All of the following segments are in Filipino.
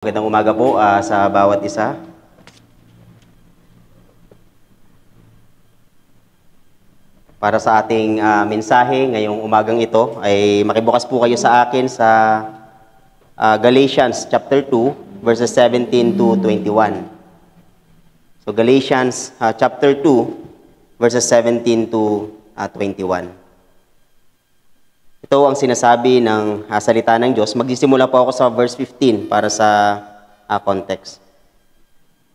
Magandang umaga po sa bawat isa. Para sa ating mensahe ngayong umagang ito ay makibukas po kayo sa akin sa Galatians chapter 2 verses 17 to 21. So Galatians chapter 2 verses 17 to 21. Ito ang sinasabi ng salita ng Diyos. Magsisimula po ako sa verse 15 para sa context.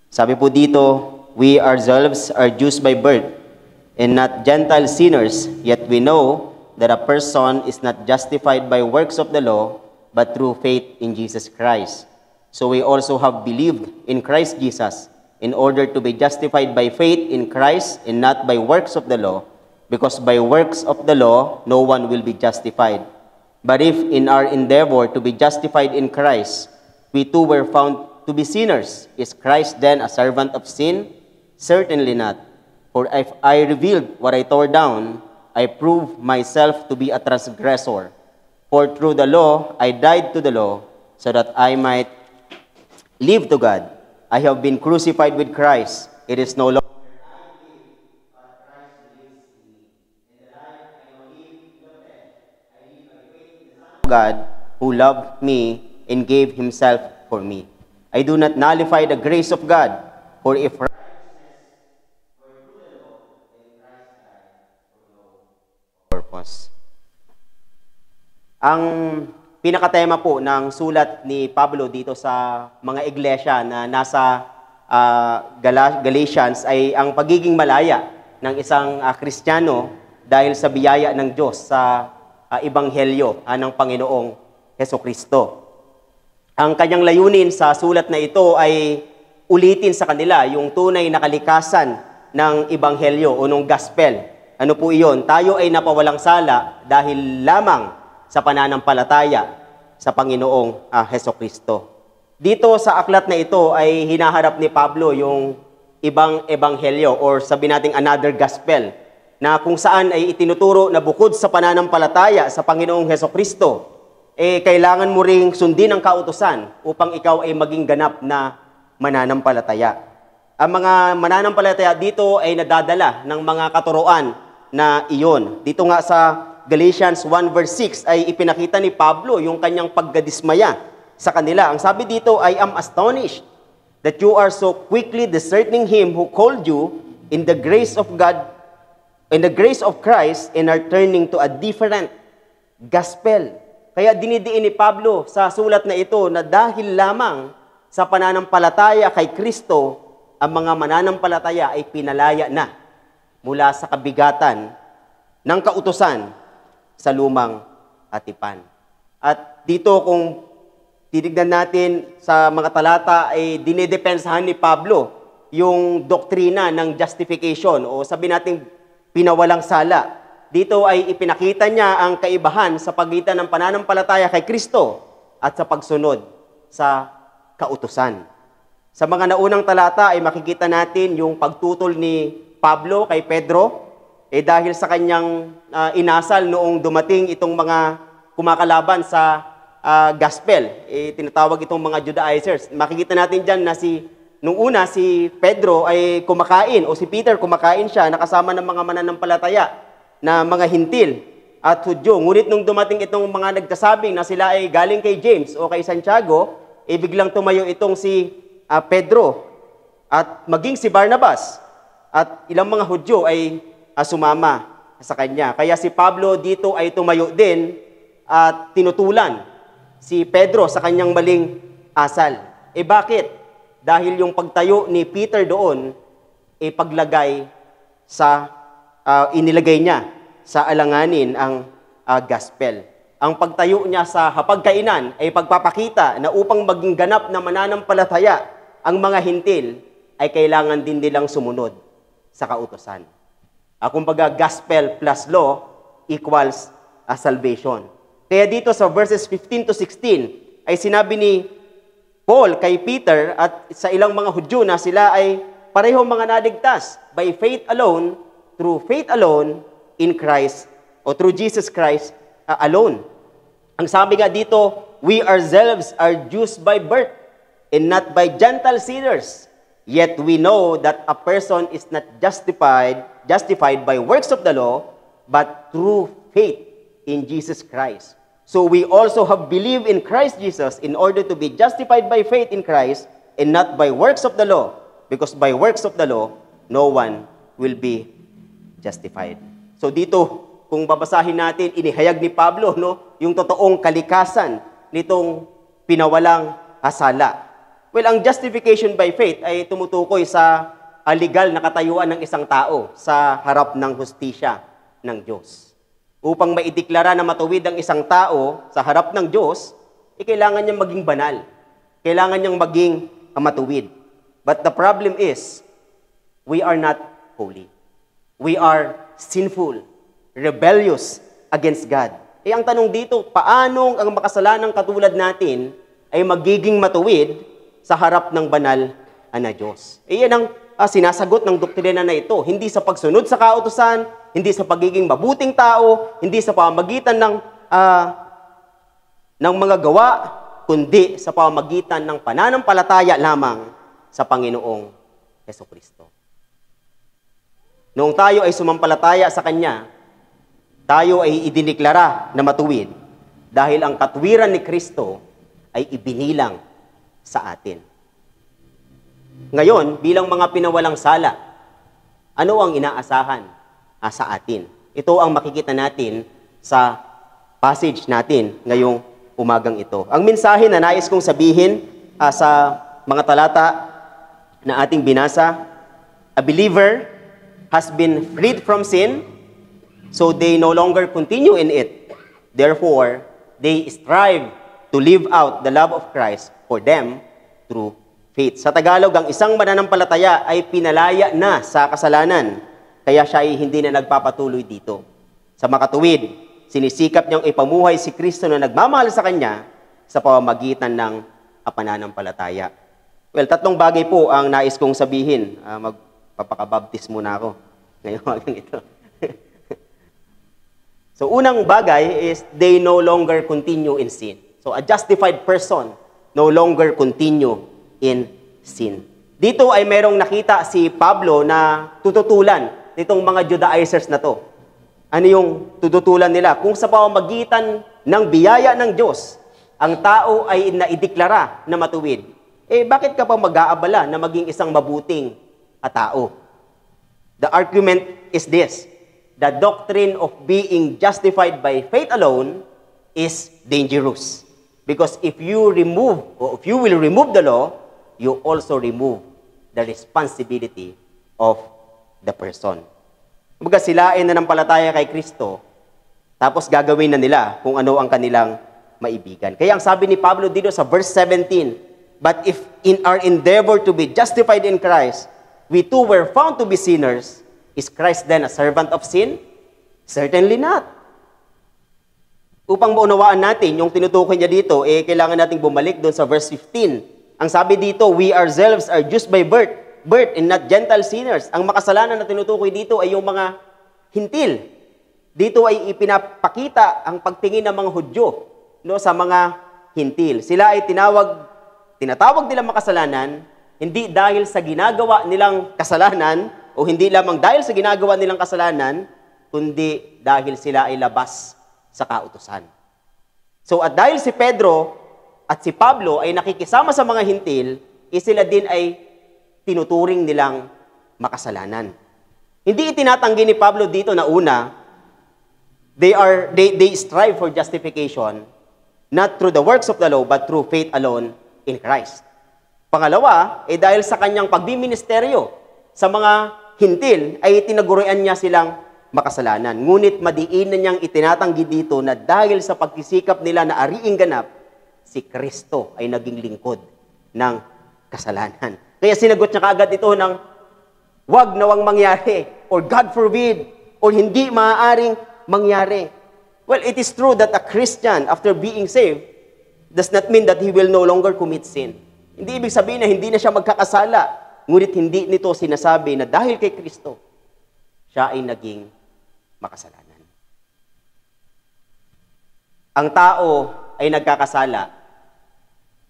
Sabi po dito, we ourselves are Jews by birth and not Gentile sinners, yet we know that a person is not justified by works of the law, but through faith in Jesus Christ. So we also have believed in Christ Jesus in order to be justified by faith in Christ and not by works of the law, because by works of the law, no one will be justified. But if in our endeavor to be justified in Christ, we too were found to be sinners, is Christ then a servant of sin? Certainly not. For if I revealed what I tore down, I prove myself to be a transgressor. For through the law, I died to the law, so that I might live to God. I have been crucified with Christ. It is no longer God who loved me and gave himself for me. I do not nullify the grace of God, for if righteousness were through the law, then Christ died for no purpose. Ang pinakatema po ng sulat ni Pablo dito sa mga iglesia na nasa Galatians ay ang pagiging malaya ng isang Kristiyano dahil sa biyaya ng Diyos sa ebanghelyo ng Panginoong Hesukristo. Ang kanyang layunin sa sulat na ito ay ulitin sa kanila yung tunay na kalikasan ng ebanghelyo o ng gospel. Ano po iyon? Tayo ay napawalang sala dahil lamang sa pananampalataya sa Panginoong Hesukristo. Dito sa aklat na ito ay hinaharap ni Pablo yung ibang ebanghelyo or sabi nating another gospel, na kung saan ay itinuturo na bukod sa pananampalataya sa Panginoong Hesukristo, kailangan mo ring sundin ang kautusan upang ikaw ay maging ganap na mananampalataya. Ang mga mananampalataya dito ay nadadala ng mga katuruan na iyon. Dito nga sa Galatians 1 verse 6 ay ipinakita ni Pablo yung kanyang pagkadismaya sa kanila. Ang sabi dito, I am astonished that you are so quickly deserting Him who called you in the grace of God, in the grace of Christ, and are turning to a different gospel. Kaya dinidiin ni Pablo sa sulat na ito na dahil lamang sa pananampalataya kay Kristo, ang mga mananampalataya ay pinalaya na mula sa kabigatan ng kautusan sa lumang atipan. At dito kung titignan natin sa mga talata ay dinidepensahan ni Pablo yung doktrina ng justification o sabi natin pinawalang sala. Dito ay ipinakita niya ang kaibahan sa pagitan ng pananampalataya kay Kristo at sa pagsunod sa kautusan. Sa mga naunang talata ay makikita natin yung pagtutol ni Pablo kay Pedro dahil sa kanyang inasal noong dumating itong mga kumakalaban sa gospel. Tinatawag itong mga Judaizers. Makikita natin dyan na nung una, si Pedro ay kumakain, o si Peter kumakain siya, nakasama ng mga mananampalataya na mga hintil at Hudyo. Ngunit nung dumating itong mga nagkasabing na sila ay galing kay James o kay Santiago, biglang tumayo itong si Pedro at maging si Barnabas at ilang mga Hudyo ay sumama sa kanya. Kaya si Pablo dito ay tumayo din at tinutulan si Pedro sa kanyang maling asal. Bakit? Dahil yung pagtayo ni Peter doon, paglagay sa, inilagay niya sa alanganin ang gospel. Ang pagtayo niya sa hapagkainan ay pagpapakita na upang maging ganap na mananampalataya ang mga hintil, ay kailangan din nilang sumunod sa kautusan. Kumbaga, gospel plus law equals salvation. Kaya dito sa verses 15 to 16, ay sinabi ni Paul kay Peter at sa ilang mga Hudyo na sila ay parehong mga naligtas by faith alone, through faith alone, in Christ, o through Jesus Christ alone. Ang sabi nga dito, we ourselves are Jews by birth and not by Gentile sinners. Yet we know that a person is not justified by works of the law, but through faith in Jesus Christ. So we also have believed in Christ Jesus in order to be justified by faith in Christ and not by works of the law, because by works of the law, no one will be justified. So dito, kung babasahin natin, inihayag ni Pablo, no, yung totoong kalikasan nitong pinawalang sala. Well, ang justification by faith ay tumutukoy sa legal na katayuan ng isang tao sa harap ng hustisya ng Diyos. Upang maideklara na matuwid ang isang tao sa harap ng Diyos, kailangan niyang maging banal. Kailangan niyang maging matuwid. But the problem is, we are not holy. We are sinful, rebellious against God. Ang tanong dito, paano ang makasalanang katulad natin ay magiging matuwid sa harap ng banal na Diyos? Yan ang sinasagot ng doktrina na ito. Hindi sa pagsunod sa kautusan, hindi sa pagiging mabuting tao, hindi sa pamamagitan ng mga gawa, kundi sa pamamagitan ng pananampalataya lamang sa Panginoong Hesukristo. Noong tayo ay sumampalataya sa Kanya, tayo ay idineklara na matuwid dahil ang katwiran ni Kristo ay ibinilang sa atin. Ngayon, bilang mga pinawalang sala, ano ang inaasahan sa atin? Ito ang makikita natin sa passage natin ngayong umagang ito. Ang mensahe na nais kong sabihin sa mga talata na ating binasa, a believer has been freed from sin, so they no longer continue in it. Therefore, they strive to live out the love of Christ for them through faith. Sa Tagalog, ang isang mananampalataya ay pinalaya na sa kasalanan, kaya siya ay hindi na nagpapatuloy dito. Sa makatuwid, sinisikap niyang ipamuhay si Kristo na nagmamahal sa Kanya sa pamamagitan ng pananampalataya. Well, tatlong bagay po ang nais kong sabihin. Magpapakabaptis muna ako ngayong magang ito. So, unang bagay is they no longer continue in sin. So, a justified person no longer continue in sin. Dito ay merong nakita si Pablo na tututulan nitong mga Judaizers na to. Ano yung tututulan nila? Kung sa pamamagitan ng biyaya ng Diyos, ang tao ay naideklara na matuwid, bakit ka pa mag-aabala na maging isang mabuting tao? The argument is this: the doctrine of being justified by faith alone is dangerous. Because if you will remove the law, you also remove the responsibility of the person. Kumbaga sila ay nanampalataya kay Kristo, tapos gagawin na nila kung ano ang kanilang maibigan. Kaya ang sabi ni Pablo dito sa verse 17, but if in our endeavor to be justified in Christ, we too were found to be sinners, is Christ then a servant of sin? Certainly not. Upang maunawaan natin yung tinutukoy niya dito, kailangan nating bumalik doon sa verse 15. Ang sabi dito, we ourselves are just by birth and not Gentile sinners. Ang makasalanan na tinutukoy dito ay yung mga hintil. Dito ay ipinapakita ang pagtingin ng mga Hudyo sa mga hintil. Sila ay tinatawag nilang makasalanan, hindi dahil sa ginagawa nilang kasalanan, o hindi lamang dahil sa ginagawa nilang kasalanan, kundi dahil sila ay labas sa kautusan. So, at dahil si Pedro at si Pablo ay nakikisama sa mga hintil, sila din ay tinuturing nilang makasalanan. Hindi itinatanggi ni Pablo dito na una, they strive for justification not through the works of the law, but through faith alone in Christ. Pangalawa, dahil sa kanyang pagbiministeryo sa mga hintil, ay tinaguruan niya silang makasalanan. Ngunit madiin na niyang itinatanggi dito na dahil sa pagsisikap nila na ariing ganap, si Kristo ay naging lingkod ng kasalanan. Kaya sinagot niya kaagad ito ng wag nawang mangyari, or God forbid, or hindi maaaring mangyari. Well, it is true that a Christian, after being saved, does not mean that he will no longer commit sin. Hindi ibig sabihin na hindi na siya magkakasala, ngunit hindi nito sinasabi na dahil kay Kristo, siya ay naging makasalanan. Ang tao ay nagkakasala,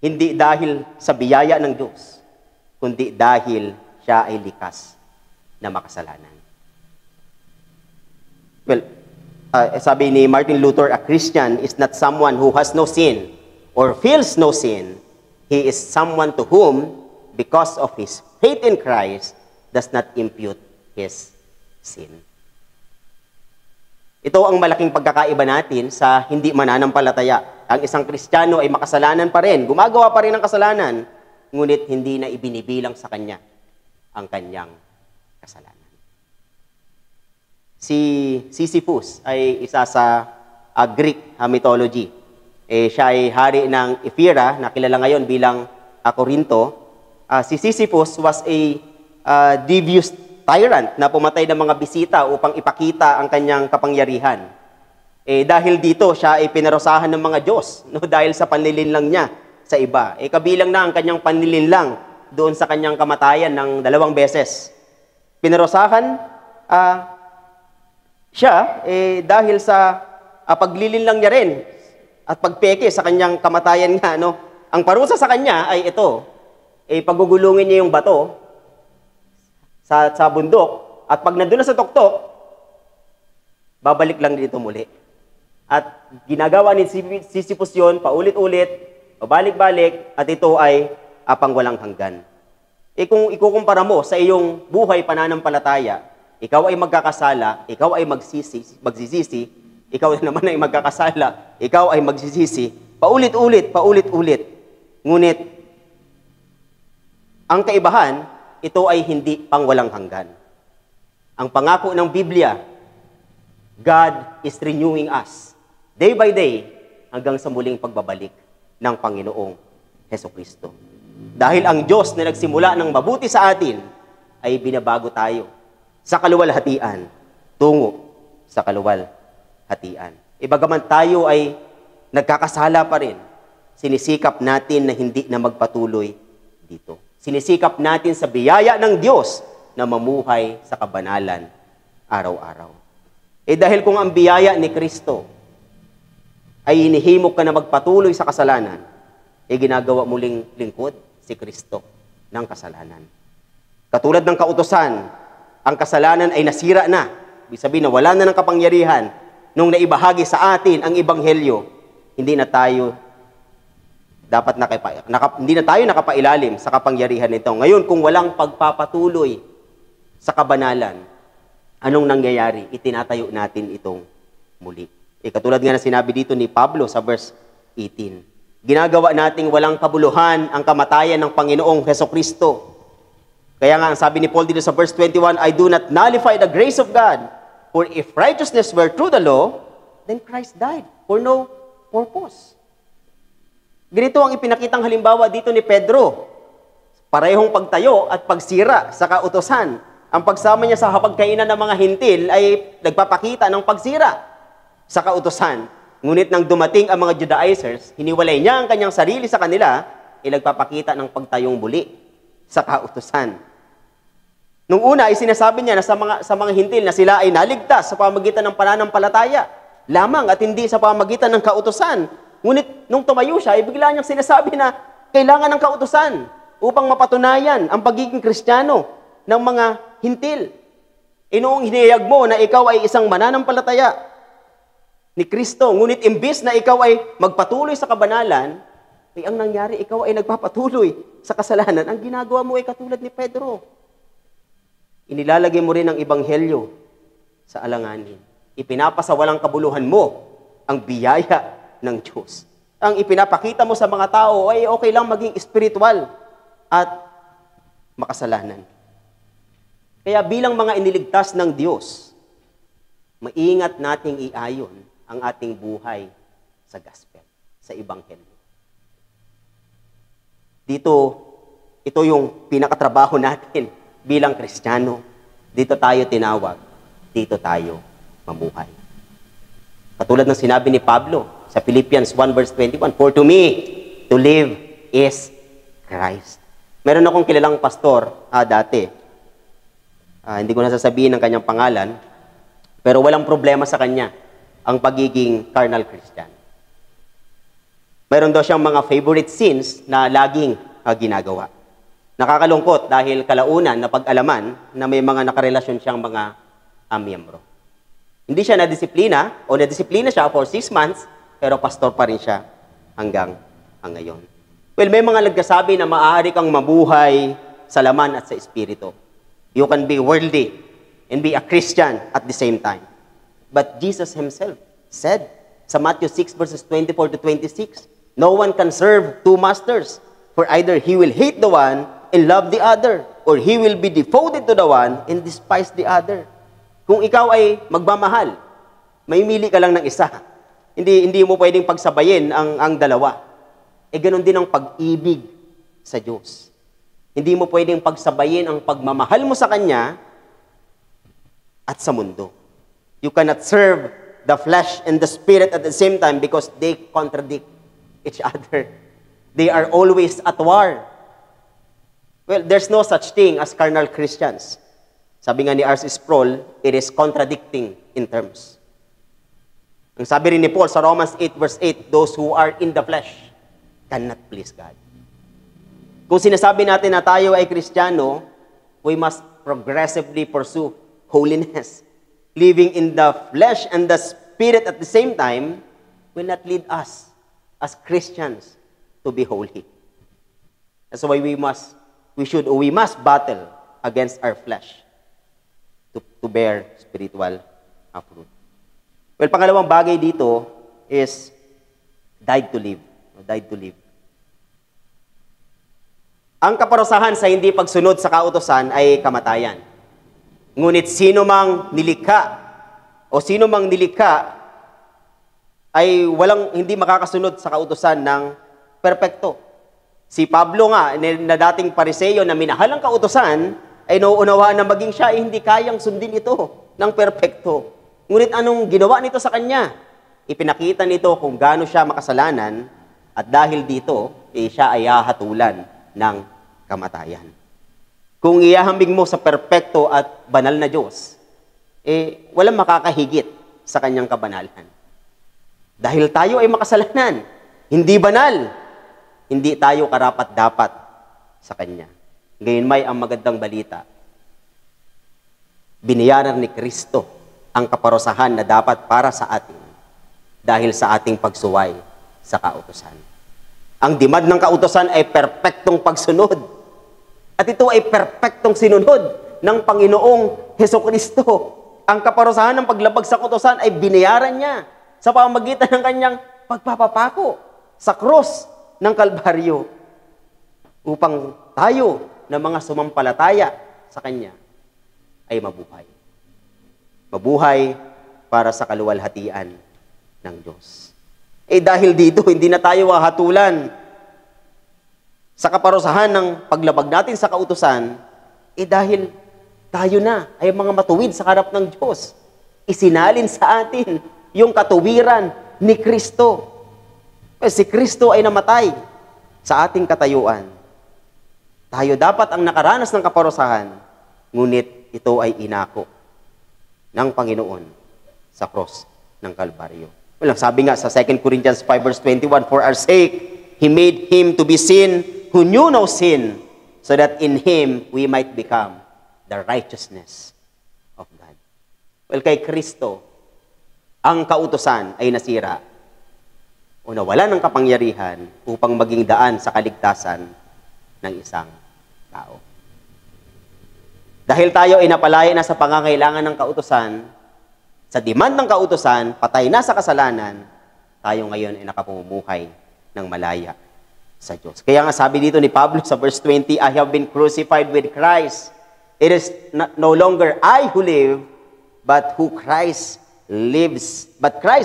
Hindi dahil sa biyaya ng Diyos, kundi dahil siya ay likas na makasalanan. Well, sabi ni Martin Luther, a Christian is not someone who has no sin or feels no sin. He is someone to whom, because of his faith in Christ, does not impute his sin. Ito ang malaking pagkakaiba natin sa hindi mananampalataya. Ang isang Kristiyano ay makasalanan pa rin, gumagawa pa rin ng kasalanan, ngunit hindi na ibinibilang sa kanya ang kanyang kasalanan. Si Sisyphus ay isa sa Greek mythology. Siya ay hari ng Ephyra, na kilala ngayon bilang Corinto. Si Sisyphus was a devious tyrant na pumatay ng mga bisita upang ipakita ang kanyang kapangyarihan. Dahil dito, siya ay pinarusahan ng mga Diyos, no? Dahil sa panlilinlang niya sa iba. Kabilang na ang kanyang panlilinlang doon sa kanyang kamatayan ng 2 beses. Pinarusahan siya dahil sa paglilinlang niya rin at pagpeke sa kanyang kamatayan nga. No? Ang parusa sa kanya ay ito, pagugulungin niya yung bato sa bundok, at pag nandun na sa tuktok, babalik lang dito muli. At ginagawa ni Sisyphus yun, paulit-ulit, pabalik-balik, at ito ay pangwalang hanggan. Kung ikukumpara mo sa iyong buhay pananampalataya, ikaw ay magkakasala, ikaw ay magsisisi, ikaw naman ay magkakasala, ikaw ay magsisisi, paulit-ulit. Ngunit, ang kaibahan, ito ay hindi pangwalang hanggan. Ang pangako ng Biblia, God is renewing us day by day hanggang sa muling pagbabalik ng Panginoong Hesukristo. Dahil ang Diyos na nagsimula ng mabuti sa atin ay binabago tayo sa kaluwalhatian tungo sa kaluwalhatian. Bagaman tayo ay nagkakasala pa rin, sinisikap natin na hindi na magpatuloy dito. Sinisikap natin sa biyaya ng Diyos na mamuhay sa kabanalan araw-araw. Dahil kung ang biyaya ni Kristo ay inihimok ka na magpatuloy sa kasalanan, ginagawa muling lingkod si Kristo ng kasalanan. Katulad ng kautusan, ang kasalanan ay nasira na. Ibig sabihin na wala na ng kapangyarihan. Nung naibahagi sa atin ang Ebanghelyo, hindi na tayo nakapailalim sa kapangyarihan nito. Ngayon, kung walang pagpapatuloy sa kabanalan, anong nangyayari? Itinatayo natin itong muli. Katulad nga na sinabi dito ni Pablo sa verse 18. Ginagawa nating walang kabuluhan ang kamatayan ng Panginoong Hesukristo. Kaya nga, sabi ni Paul dito sa verse 21, I do not nullify the grace of God, for if righteousness were through the law, then Christ died for no purpose. Ganito ang ipinakitang halimbawa dito ni Pedro. Parehong pagtayo at pagsira sa kautusan. Ang pagsama niya sa hapagkainan ng mga hintil ay nagpapakita ng pagsira sa kautusan. Ngunit nang dumating ang mga Judaizers, hiniwalay niya ang kanyang sarili sa kanila, nagpapakita ng pagtayong muli sa kautusan. Nung una ay sinasabi niya na sa mga hintil na sila ay naligtas sa pamagitan ng pananampalataya lamang at hindi sa pamagitan ng kautusan. Ngunit nung tumayo siya, bigla niyang sinasabi na kailangan ng kautusan upang mapatunayan ang pagiging Kristiyano ng mga hintil. Noong hinihayag mo na ikaw ay isang mananampalataya ni Kristo, ngunit imbis na ikaw ay magpatuloy sa kabanalan, ang nangyari, ikaw ay nagpapatuloy sa kasalanan. Ang ginagawa mo ay katulad ni Pedro. Inilalagay mo rin ang Ebanghelyo sa alanganin. Ipinapasawalang kabuluhan mo ang biyaya ng Diyos. Ang ipinapakita mo sa mga tao ay okay lang maging espiritual at makasalanan. Kaya bilang mga iniligtas ng Diyos, maingat nating iayon ang ating buhay sa gospel, sa Ebanghelyo. Dito, ito yung pinakatrabaho natin bilang Kristiyano. Dito tayo tinawag, dito tayo mamuhay. Katulad ng sinabi ni Pablo sa Philippians 1 verse 21, for to me, to live is Christ. Meron akong kilalang pastor dati. Hindi ko na sasabihin ang kanyang pangalan, pero walang problema sa kanya ang pagiging carnal Christian. Mayroon daw siyang mga favorite sins na laging ginagawa. Nakakalungkot dahil kalaunan na pag-alaman na may mga nakarelasyon siyang mga miyembro. Hindi siya nadisiplina o nadisiplina siya for 6 months, pero pastor pa rin siya hanggang ngayon. Well, may mga nagsasabi na maaari kang mabuhay sa laman at sa espiritu. You can be worldly and be a Christian at the same time. But Jesus himself said sa Matthew 6 verses 24 to 26, no one can serve 2 masters, for either he will hate the one and love the other, or he will be devoted to the one and despise the other. Kung ikaw ay magmamahal, may mili ka lang ng isa. Hindi mo pwedeng pagsabayin ang dalawa. Ganon din ang pag-ibig sa Diyos. Hindi mo pwedeng pagsabayin ang pagmamahal mo sa Kanya at sa mundo. You cannot serve the flesh and the spirit at the same time because they contradict each other. They are always at war. Well, there's no such thing as carnal Christians. Sabi nga ni R.C. Sproul, it is contradicting in terms. Ang sabi rin ni Paul sa Romans 8 verse 8, those who are in the flesh cannot please God. Kung sinasabi natin na tayo ay Kristiyano, we must progressively pursue holiness. Living in the flesh and the spirit at the same time will not lead us as Christians to be holy. That's why we must battle against our flesh to bear spiritual fruit. Well, pangalawang bagay dito is died to live. Died to live. Ang kaparusahan sa hindi pagsunod sa kautusan ay kamatayan. Ngunit sino mang nilikha ay hindi makakasunod sa kautusan ng perpekto. Si Pablo nga, na dating Pariseo na minahal ang kautusan, ay nauunawaan na maging siya ay hindi kayang sundin ito ng perpekto. Ngunit anong ginawa nito sa kanya? Ipinakita nito kung gaano siya makasalanan at dahil dito, siya ay hahatulan ng kamatayan. Kung iahambing mo sa perpekto at banal na Diyos, walang makakahigit sa kanyang kabanalan. Dahil tayo ay makasalanan, hindi banal, hindi tayo karapat-dapat sa Kanya. Ngayon may ang magandang balita. Binayaran ni Kristo ang kaparusahan na dapat para sa atin dahil sa ating pagsuway sa kautusan. Ang dimad ng kautusan ay perpektong pagsunod. At ito ay perpektong sinunod ng Panginoong Hesukristo. Ang kaparusahan ng paglabag sa kautusan ay binayaran niya sa pamamagitan ng kanyang pagpapapako sa krus ng Kalbaryo upang tayo na mga sumampalataya sa Kanya ay mabuhay. Mabuhay para sa kaluwalhatian ng Diyos. Dahil dito, hindi na tayo hahatulan sa kaparusahan ng paglabag natin sa kautusan, dahil tayo na ay mga matuwid sa harap ng Diyos. Isinalin sa atin yung katuwiran ni Kristo. Si Kristo ay namatay sa ating katayuan. Tayo dapat ang nakaranas ng kaparusahan, ngunit ito ay inako ng Panginoon sa cross ng Kalbaryo. Well, sabi nga sa 2 Corinthians 5 verse 21, for our sake, He made Him to be sin who knew no sin, so that in Him we might become the righteousness of God. Well, kay Kristo, ang kautusan ay nasira o nawala ng kapangyarihan upang maging daan sa kaligtasan ng isang tao. Dahil tayo ay napalaya na sa pangangailangan ng kautusan, sa demand ng kautusan, patay na sa kasalanan, tayo ngayon ay nakapamumuhay ng malaya sa Diyos. Kaya nga sabi dito ni Pablo sa verse 20, I have been crucified with Christ. It is no longer I who live, but Christ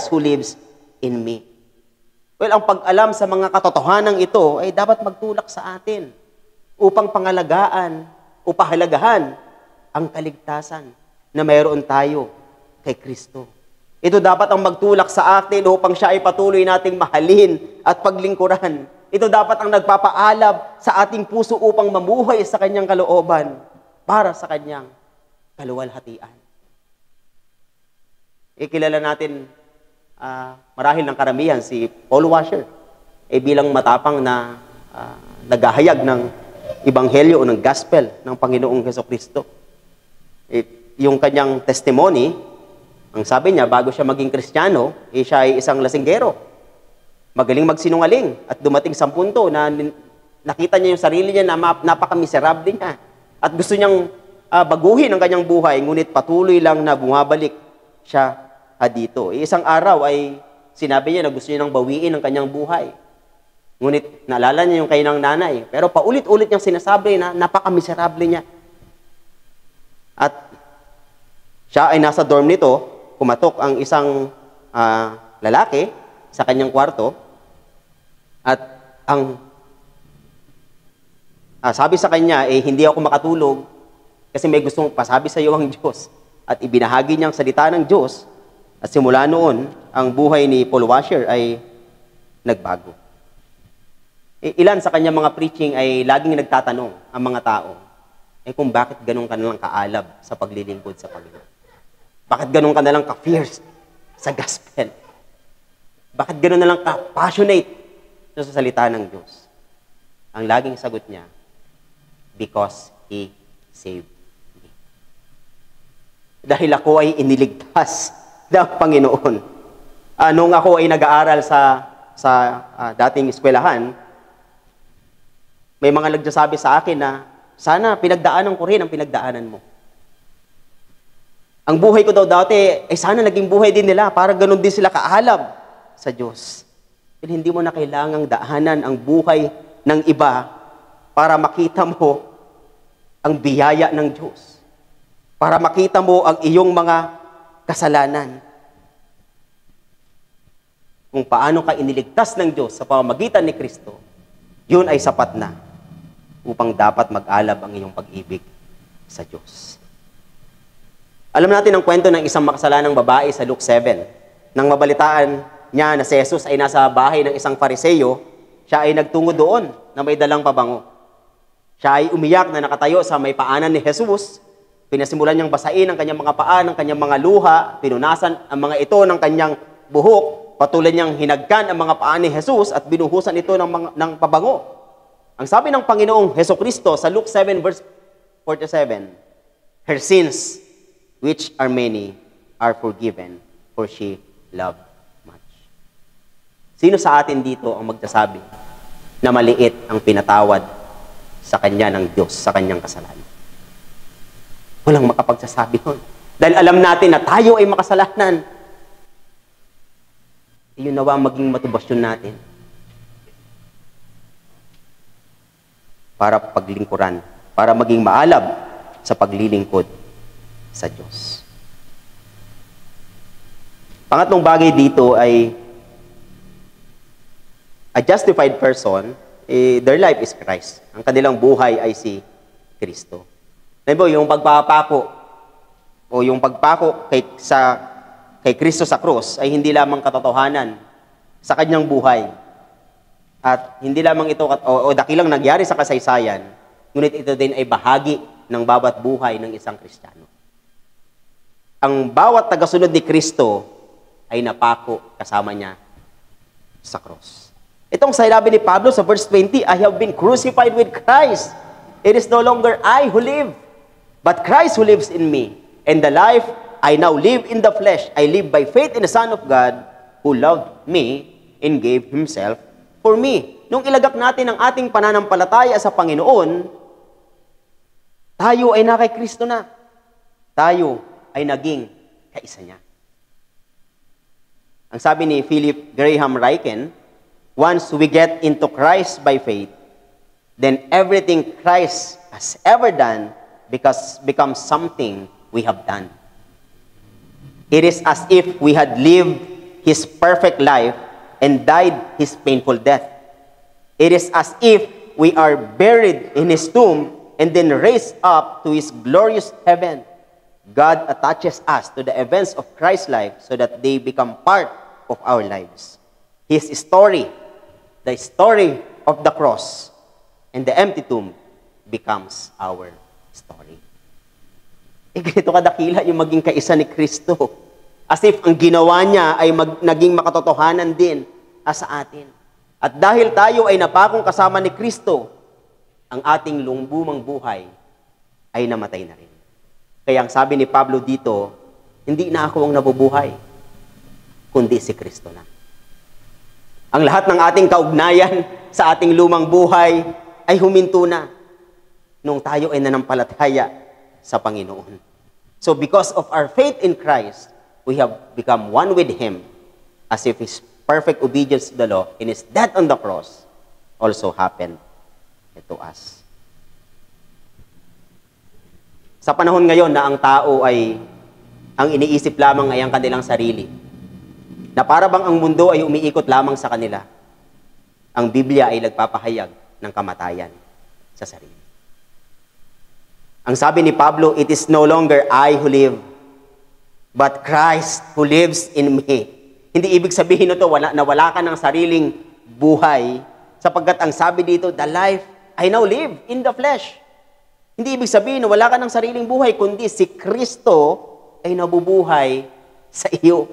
who lives in me. Well, ang pag-alam sa mga katotohanan ito ay dapat magtulak sa atin upang pangalagaan o pahalagahan ang kaligtasan na mayroon tayo kay Kristo. Ito dapat ang magtulak sa atin upang siya ay patuloy nating mahalin at paglingkuran. Ito dapat ang nagpapaalab sa ating puso upang mamuhay sa kanyang kalooban para sa kanyang kaluwalhatian. Kilala natin marahil ng karamihan si Paul Washer. bilang matapang na naghahayag ng ebanghelyo o ng gospel ng Panginoong Hesukristo. Yung kanyang testimony, ang sabi niya, bago siya maging Kristiyano, siya ay isang lasinggero. Magaling magsinungaling. At dumating sa punto na nakita niya yung sarili niya na napaka-miserable niya. At gusto niyang baguhin ang kanyang buhay, ngunit patuloy lang na bumabalik siya dito. Isang araw ay sinabi niya na gusto niya nang bawiin ang kanyang buhay. Ngunit naalala niya yung kanyang nanay. Pero paulit-ulit niyang sinasabi na napaka-miserable niya. At siya ay nasa dorm nito, kumatok ang isang lalaki sa kanyang kwarto. At ang sabi sa kanya, hindi ako makatulog kasi may gustong pasabi sa iyo ang Diyos. At ibinahagi niya ang salita ng Diyos. At simula noon, ang buhay ni Paul Washer ay nagbago. Ilan sa kanyang mga preaching ay laging nagtatanong ang mga tao, kung bakit ganun ka nalang kaalab sa paglilingkod sa Panginoon? Bakit ganun ka nalang ka-fierce sa gospel? Bakit ganun nalang ka-passionate sa salita ng Diyos? Ang laging sagot niya, because He saved me. Dahil ako ay iniligtas ng Panginoon. Nung ako ay nag-aaral sa dating eskwelahan, may mga nagsasabi sa akin na, sana pinagdaanan ko rin ang pinagdaanan mo. Ang buhay ko daw dati, sana naging buhay din nila para ganun din sila kaalab sa Diyos. Pero hindi mo na kailangang daanan ang buhay ng iba para makita mo ang biyaya ng Diyos. Para makita mo ang iyong mga kasalanan. Kung paano ka iniligtas ng Diyos sa pamamagitan ni Kristo, yun ay sapat na upang dapat mag-alab ang iyong pag-ibig sa Diyos. Alam natin ang kwento ng isang makasalanang babae sa Luke 7. Nang mabalitaan niya na si Jesus ay nasa bahay ng isang Fariseyo, siya ay nagtungo doon na may dalang pabango. Siya ay umiyak na nakatayo sa may paanan ni Jesus. Pinasimulan niyang basain ang kanyang mga paa, ng kanyang mga luha, pinunasan ang mga ito ng kanyang buhok, patuloy niyang hinagkan ang mga paa ni Jesus at binuhusan ito ng pabango. Ang sabi ng Panginoong Hesukristo sa Luke 7 verse 47, her sins, which are many, are forgiven, for she loved much. Sino sa atin dito ang magsasabi na maliit ang pinatawad sa kanya ng Diyos, sa kanyang kasalanan? Walang makapagsasabi nun. Dahil alam natin na tayo ay makasalanan. Iyon nawa maging motibasyon natin para paglingkuran, para maging maalab sa paglilingkod sa Diyos. Pangatlong bagay dito ay a justified person, their life is Christ. Ang kanilang buhay ay si Kristo. Yung pagpapako o yung pagpako kay Kristo sa krus ay hindi lamang katotohanan sa kanyang buhay. At hindi lamang ito o dakilang nangyari sa kasaysayan, ngunit ito din ay bahagi ng bawat buhay ng isang Kristiyano. Ang bawat tagasunod ni Kristo ay napako kasama niya sa cross. Itong sinabi ni Pablo sa verse 20, I have been crucified with Christ. It is no longer I who live, but Christ who lives in me. And the life I now live in the flesh, I live by faith in the Son of God, who loved me and gave Himself for me. Nung ilagak natin ang ating pananampalataya sa Panginoon, tayo ay na kay Kristo na. Tayo ay naging kaisa niya. Ang sabi ni Philip Graham Ryken, once we get into Christ by faith, then everything Christ has ever done becomes something we have done. It is as if we had lived His perfect life and died His painful death. It is as if we are buried in His tomb and then raised up to His glorious heaven. God attaches us to the events of Christ's life so that they become part of our lives. His story, the story of the cross and the empty tomb, becomes our story. Ganito kadakila yung maging kaisa ni Kristo. As if ang ginawa niya ay naging makatotohanan din sa atin. At dahil tayo ay napakong kasama ni Kristo, ang ating lumang buhay ay namatay na rin. Kaya ang sabi ni Pablo dito, hindi na ako ang nabubuhay, kundi si Kristo na. Ang lahat ng ating kaugnayan sa ating lumang buhay ay huminto na nung tayo ay nanampalataya sa Panginoon. So because of our faith in Christ, we have become one with Him, as if His perfect obedience to the law in His death on the cross also happened to us. Sa panahon ngayon na ang tao ay ang iniisip lamang ay ang kanilang sarili, na para bang ang mundo ay umiikot lamang sa kanila, ang Biblia ay nagpapahayag ng kamatayan sa sarili. Ang sabi ni Pablo, it is no longer I who live, but Christ who lives in me. Hindi ibig sabihin nito na wala ka ng sariling buhay, sapagkat ang sabi dito, the life I now live in the flesh. Hindi ibig sabihin na wala ka ng sariling buhay, kundi si Kristo ay nabubuhay sa iyo.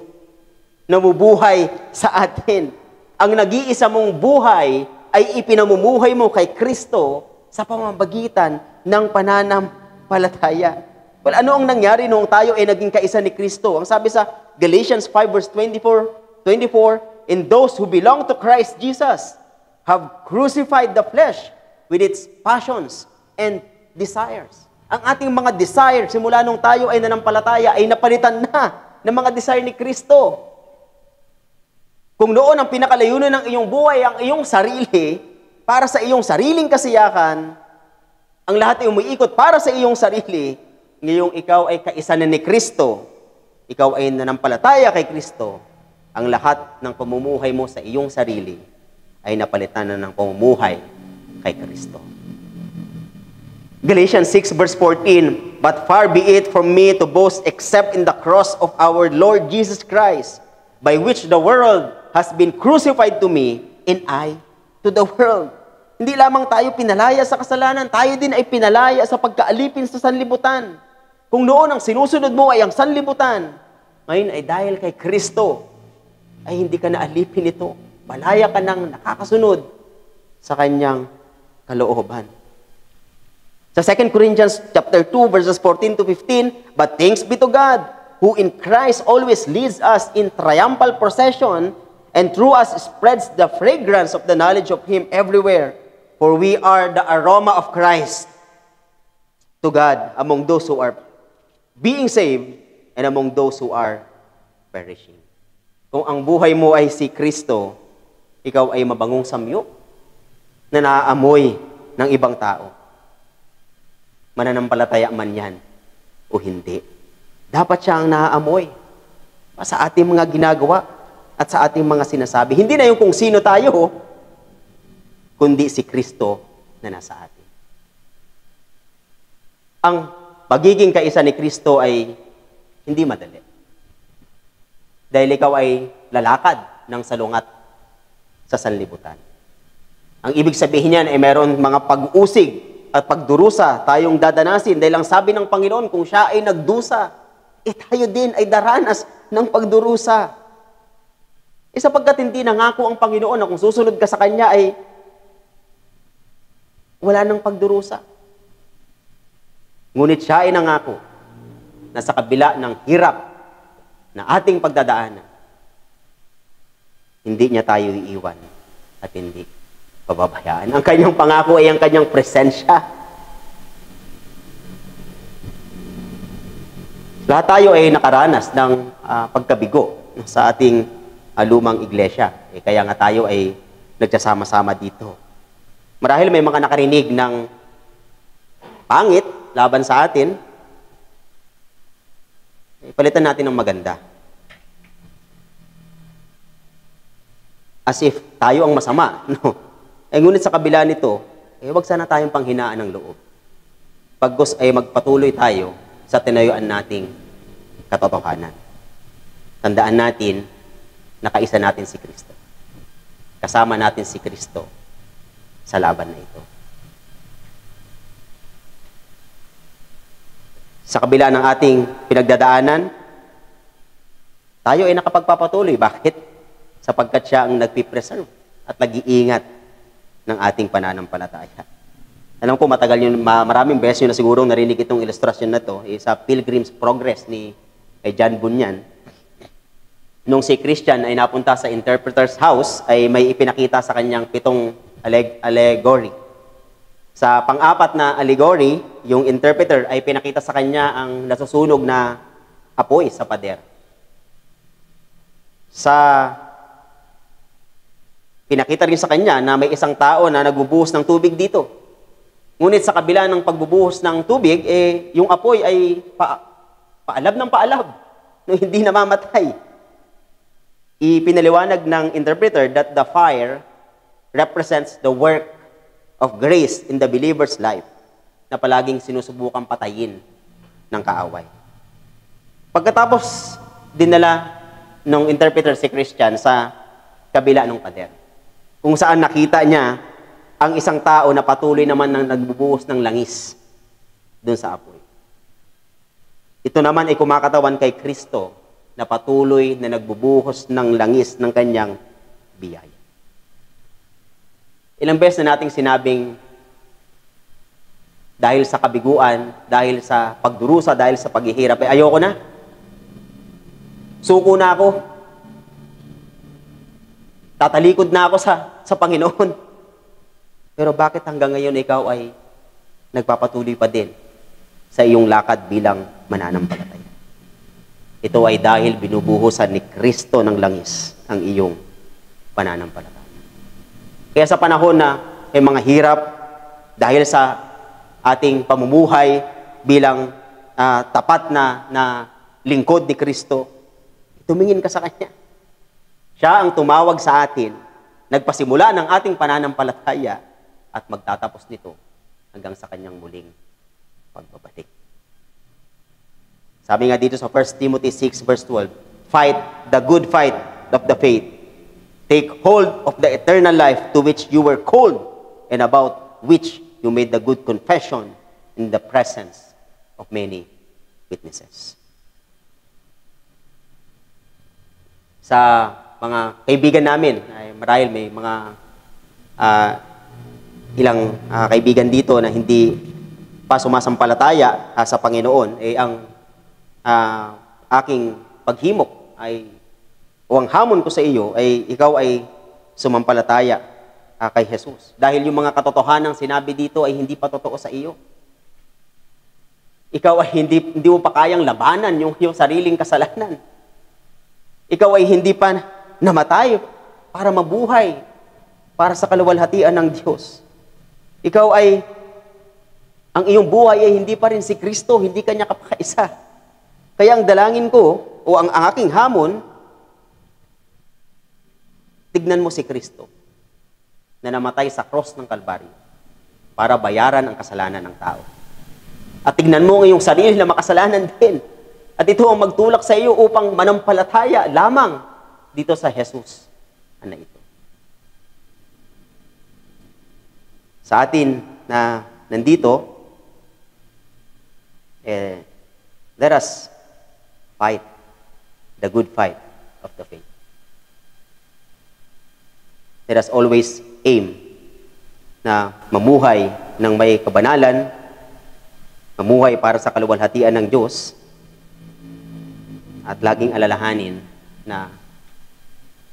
Nabubuhay sa atin. Ang nag-iisa mong buhay ay ipinamumuhay mo kay Kristo sa pamamagitan ng pananampalataya. Well, ano ang nangyari noong tayo ay naging kaisa ni Kristo? Ang sabi sa Galatians 5 verse 24, and those who belong to Christ Jesus have crucified the flesh with its passions and desires. Ang ating mga desire, simula nung tayo ay nanampalataya, ay napalitan na ng mga desire ni Kristo. Kung noon ang pinakalayunan ng iyong buhay, ang iyong sarili, para sa iyong sariling kasiyakan, ang lahat ay umiikot para sa iyong sarili, ngayong ikaw ay kaisa na ni Kristo, ikaw ay nanampalataya kay Kristo, ang lahat ng pamumuhay mo sa iyong sarili ay napalitan na ng pamumuhay kay Kristo. Galatians 6 verse 14, but far be it from me to boast except in the cross of our Lord Jesus Christ, by which the world has been crucified to me, and I to the world. Hindi lamang tayo pinalaya sa kasalanan, tayo din ay pinalaya sa pagkaalipin sa sanlibutan. Kung noon ang sinusunod mo ay ang sanlibutan, ngayon ay dahil kay Kristo, ay hindi ka naalipin ito. Malaya ka nang nakakasunod sa kanyang kalooban. Sa 2 Corinthians chapter 2 verses 14 to 15, but thanks be to God, who in Christ always leads us in triumphal procession, and through us spreads the fragrance of the knowledge of Him everywhere. For we are the aroma of Christ to God among those who are being saved and among those who are perishing. Kung ang buhay mo ay si Kristo, ikaw ay mabangong samyo na naaamoy ng ibang tao. Mananampalataya man yan o hindi. Dapat siya ang naaamoy sa ating mga ginagawa at sa ating mga sinasabi. Hindi na yung kung sino tayo, kundi si Kristo na nasa atin. Ang pagiging kaisa ni Kristo ay hindi madali. Dahil ikaw ay lalakad ng salungat sa sanlibutan. Ang ibig sabihin niyan ay meron mga pag-usig at pagdurusa tayong dadanasin. Dahil ang sabi ng Panginoon, kung siya ay nagdusa, tayo din ay daranas ng pagdurusa. Sapagkat hindi nangako ang Panginoon na kung susunod ka sa Kanya ay wala nang pagdurusa. Ngunit siya ay nangako na sa kabila ng hirap na ating pagdadaanan, hindi niya tayo iiwan at hindi pababayaan. Ang kanyang pangako ay ang kanyang presensya. Lahat tayo ay nakaranas ng pagkabigo sa ating lumang iglesia. Kaya nga tayo ay nagsasama-sama dito. Marahil may mga nakarinig ng pangit laban sa atin, palitan natin ng maganda. As if tayo ang masama. No? Ngunit sa kabila nito, wag sana tayong panghinaan ng loob. Pagkus ay magpatuloy tayo sa tinayuan nating katotohanan. Tandaan natin na kaisa natin si Kristo. Kasama natin si Kristo sa laban na ito. Sa kabila ng ating pinagdadaanan, tayo ay nakapagpapatuloy. Bakit? Sapagkat siya ang nagpipreserve at nag-iingat ng ating pananampalataya. Alam ko matagal yun, maraming beses yun na siguro narinig itong ilustrasyon na to, sa Pilgrim's Progress ni John Bunyan. Nung si Christian ay napunta sa interpreter's house, ay may ipinakita sa kanyang 7 allegory. Sa pang-apat na allegory, yung interpreter ay pinakita sa kanya ang nasusunog na apoy sa pader. Pinakita rin sa kanya na may isang tao na nagbubuhos ng tubig dito. Ngunit sa kabila ng pagbubuhos ng tubig, yung apoy ay paalab ng paalab, no, hindi namamatay. Ipinaliwanag ng interpreter that the fire represents the work of grace in the believer's life na palaging sinusubukang patayin ng kaaway. Pagkatapos dinala ng interpreter si Christian sa kabila ng pader, kung saan nakita niya ang isang tao na patuloy naman nang nagbubuhos ng langis dun sa apoy. Ito naman ay kumakatawan kay Kristo na patuloy na nagbubuhos ng langis ng kanyang biyaya. Ilang beses na nating sinabing dahil sa kabiguan, dahil sa pagdurusa, dahil sa paghihirap, ayoko na. Suko na ako. Tatalikod na ako sa Panginoon. Pero bakit hanggang ngayon ikaw ay nagpapatuloy pa din sa iyong lakad bilang mananampalataya? Ito ay dahil binubuhusan ni Kristo ng langis ang iyong pananampalataya. Kaya sa panahon na may mga hirap dahil sa ating pamumuhay bilang tapat na lingkod ni Kristo, tumingin ka sa Kanya. Siya ang tumawag sa atin, nagpasimula ng ating pananampalataya at magtatapos nito hanggang sa Kanyang muling pagbabalik. Sabi nga dito sa 1 Timothy 6 verse 12, fight the good fight of the faith. Take hold of the eternal life to which you were called and about which you made the good confession in the presence of many witnesses. Sa mga kaibigan namin, ay marahil may mga ilang kaibigan dito na hindi pa sumasampalataya sa Panginoon, ang aking paghimok ay o ang hamon ko sa iyo ay ikaw ay sumampalataya kay Jesus. Dahil yung mga katotohanang sinabi dito ay hindi pa totoo sa iyo. Ikaw ay hindi mo pa kayang labanan yung sariling kasalanan. Ikaw ay hindi pa namatay para mabuhay para sa kaluwalhatian ng Diyos. Ikaw ay, ang iyong buhay ay hindi pa rin si Kristo, hindi Kanya kapakaisa. Kaya ang dalangin ko, o ang aking hamon, tignan mo si Kristo na namatay sa cross ng Kalbaryo para bayaran ang kasalanan ng tao. At tignan mo ang iyong sarili na makasalanan din. At ito ang magtulak sa iyo upang manampalataya lamang dito sa Jesus na ito. Sa atin na nandito, let us fight the good fight of the faith. Let us always aim na mamuhay ng may kabanalan, mamuhay para sa kaluwalhatian ng Diyos, at laging alalahanin na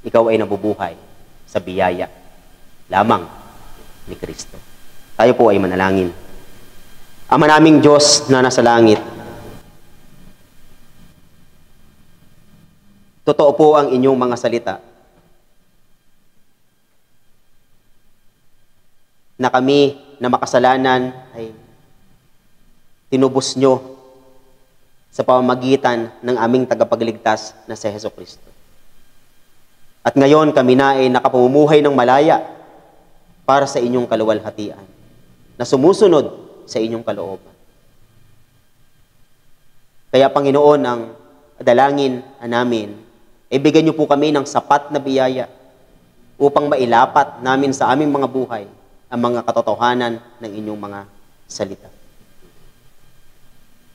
ikaw ay nabubuhay sa biyaya lamang ni Kristo. Tayo po ay manalangin. Ama naming Diyos na nasa langit, totoo po ang inyong mga salita na kami na makasalanan ay tinubos nyo sa pamamagitan ng aming tagapagligtas na si Jesucristo. At ngayon kami na ay nakapamumuhay ng malaya para sa inyong kaluwalhatian, na sumusunod sa inyong kalooban. Kaya Panginoon, ang dalangin namin, ibigay niyo po kami ng sapat na biyaya upang mailapat namin sa aming mga buhay ang mga katotohanan ng inyong mga salita.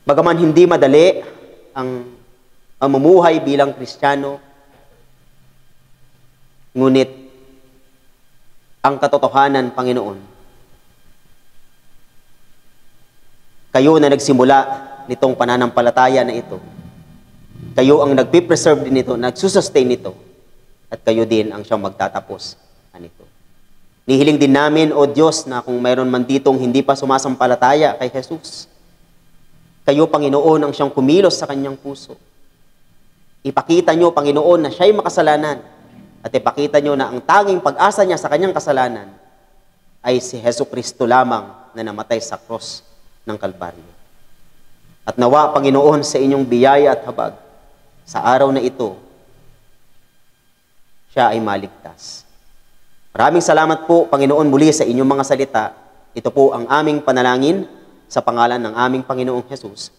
Bagaman hindi madali ang mamumuhay bilang Kristiyano, ngunit ang katotohanan, Panginoon. Kayo na nagsimula nitong pananampalataya na ito. Kayo ang nagpipreserve din nito, nagsusustain nito. At kayo din ang siyang magtatapos nito. Nihiling din namin, O Diyos, na kung mayroon man ditong hindi pa sumasampalataya kay Jesus, kayo, Panginoon, ang siyang kumilos sa kanyang puso. Ipakita nyo, Panginoon, na siya'y makasalanan. At ipakita nyo na ang tanging pag-asa niya sa kanyang kasalanan ay si Jesucristo lamang na namatay sa cross ng Kalbaryo. At nawa, Panginoon, sa inyong biyaya at habag, sa araw na ito, siya ay maligtas. Maraming salamat po, Panginoon, muli sa inyong mga salita. Ito po ang aming panalangin sa pangalan ng aming Panginoong Jesus.